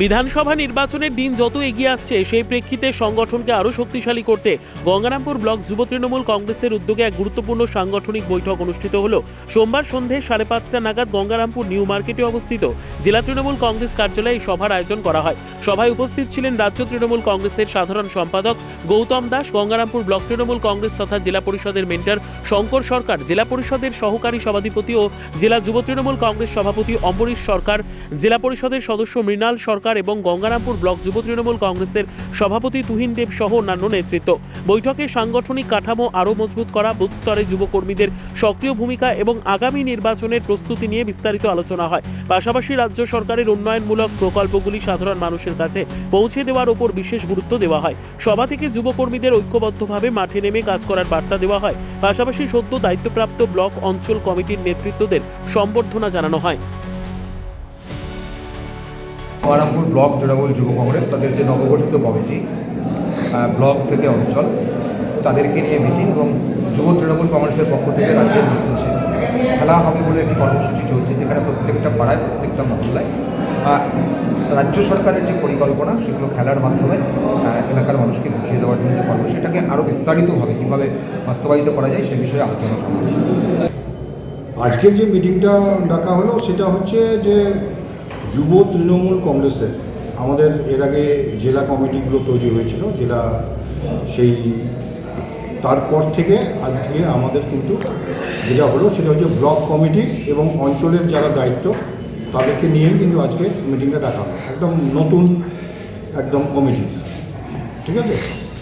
বিধানসভা নির্বাচনের দিন যত এগিয়ে আসছে সেই প্রেক্ষিতে সংগঠনকে আরও শক্তিশালী করতে গঙ্গারামপুর ব্লক যুব তৃণমূল কংগ্রেসের উদ্যোগে এক গুরুত্বপূর্ণ সাংগঠনিক বৈঠক অনুষ্ঠিত হলো। সোমবার সন্ধে 5:30 নাগাদ গঙ্গারামপুর নিউ মার্কেটে অবস্থিত জেলা তৃণমূল কংগ্রেস কার্যালয়ে সভার আয়োজন করা হয়। সভায় উপস্থিত ছিলেন রাজ্য তৃণমূল কংগ্রেসের সাধারণ সম্পাদক গৌতম দাস, গঙ্গারামপুর ব্লক তৃণমূল কংগ্রেস তথা জেলা পরিষদের মেন্টর শঙ্কর সরকার, জেলা পরিষদের সহকারী সভাধিপতি ও জেলা যুব তৃণমূল কংগ্রেস সভাপতি অম্বরীশ সরকার, জেলা পরিষদের সদস্য মৃণাল সরকার এবং গঙ্গারামপুর ব্লক যুব তৃণমূল কংগ্রেসের সভাপতি তুহিন দেব সহ অন্যান্য নেতৃত্ব। বৈঠকে সাংগঠনিক কাঠামো আরও মজবুত করা, বুথ স্তরে যুবকর্মীদের সক্রিয় ভূমিকা এবং আগামী নির্বাচনের প্রস্তুতি নিয়ে বিস্তারিত আলোচনা হয়। পাশাপাশি রাজ্য সরকারের উন্নয়নমূলক প্রকল্পগুলি সাধারণ মানুষের কাছে পৌঁছে দেওয়ার ওপর বিশেষ গুরুত্ব দেওয়া হয়। সভা থেকে যুবকর্মীদের ঐক্যবদ্ধভাবে মাঠে নেমে কাজ করার বার্তা দেওয়া হয়। পাশাপাশি সদ্য দায়িত্বপ্রাপ্ত ব্লক অঞ্চল কমিটির নেতৃত্বদের সম্বর্ধনা জানানো হয়। গঙ্গারামপুর ব্লক তৃণমূল যুব কংগ্রেস তাদের যে নবগঠিত কমিটি ব্লক থেকে অঞ্চল তাদেরকে নিয়ে মিটিং এবং যুব তৃণমূল কংগ্রেসের পক্ষ থেকে রাজ্যের নির্দেশে খেলা হবে বলে একটি কর্মসূচি চলছে, যেখানে প্রত্যেকটা পাড়ায় প্রত্যেকটা মহল্লায় রাজ্য সরকারের যে পরিকল্পনা সেগুলো খেলার মাধ্যমে এলাকার মানুষকে বুঝিয়ে দেওয়ার জন্য যে কর্ম সেটাকে আরও বিস্তারিতভাবে কীভাবে বাস্তবায়িত করা যায় সে বিষয়ে আলোচনা সভা। আজকের যে মিটিংটা ডাকা হলো সেটা হচ্ছে যে যুব তৃণমূল কংগ্রেসের আমাদের এর আগে জেলা কমিটিগুলো তৈরি হয়েছিল, জেলা সেই তারপর থেকে আজকে আমাদের কিন্তু যেটা হলো সেটা হচ্ছে ব্লক কমিটি এবং অঞ্চলের যারা দায়িত্ব তাদেরকে নিয়েই কিন্তু আজকে মিটিংটা ডাকা হলো, একদম নতুন একদম কমিটি। ঠিক আছে,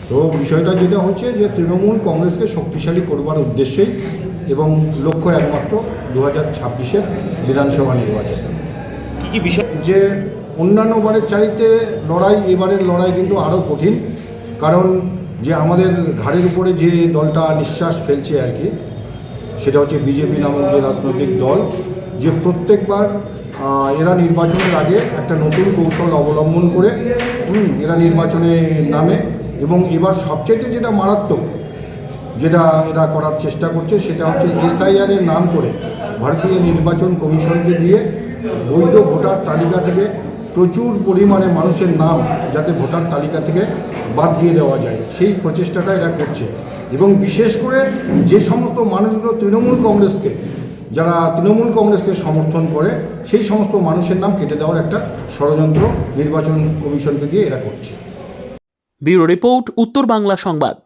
তো বিষয়টা যেটা হচ্ছে যে তৃণমূল কংগ্রেসকে শক্তিশালী করবার উদ্দেশ্যেই এবং লক্ষ্য একমাত্র 2026-এর বিধানসভা নির্বাচন। কি বিষয় যে অন্যান্য বারের চাইতে লড়াই, এবারের লড়াই কিন্তু আরও কঠিন, কারণ যে আমাদের ঘাড়ের উপরে যে দলটা নিঃশ্বাস ফেলছে আর কি, সেটা হচ্ছে বিজেপি নামক যে রাজনৈতিক দল, যে প্রত্যেকবার এরা নির্বাচনের আগে একটা নতুন কৌশল অবলম্বন করে এরা নির্বাচনে নামে এবং এবার সবচেয়ে যেটা মারাত্মক যেটা এরা করার চেষ্টা করছে সেটা হচ্ছে SIR-এর নাম করে ভারতীয় নির্বাচন কমিশনকে দিয়ে বৈধ ভোটার তালিকা থেকে প্রচুর পরিমাণে মানুষের নাম যাতে ভোটার তালিকা থেকে বাদ দিয়ে দেওয়া যায় সেই প্রচেষ্টাটা এরা করছে। এবং বিশেষ করে যে সমস্ত মানুষগুলো যারা তৃণমূল কংগ্রেসকে সমর্থন করে সেই সমস্ত মানুষের নাম কেটে দেওয়ার একটা ষড়যন্ত্র নির্বাচন কমিশনকে দিয়ে এরা করছে। ব্যুরো রিপোর্ট, উত্তর বাংলা সংবাদ।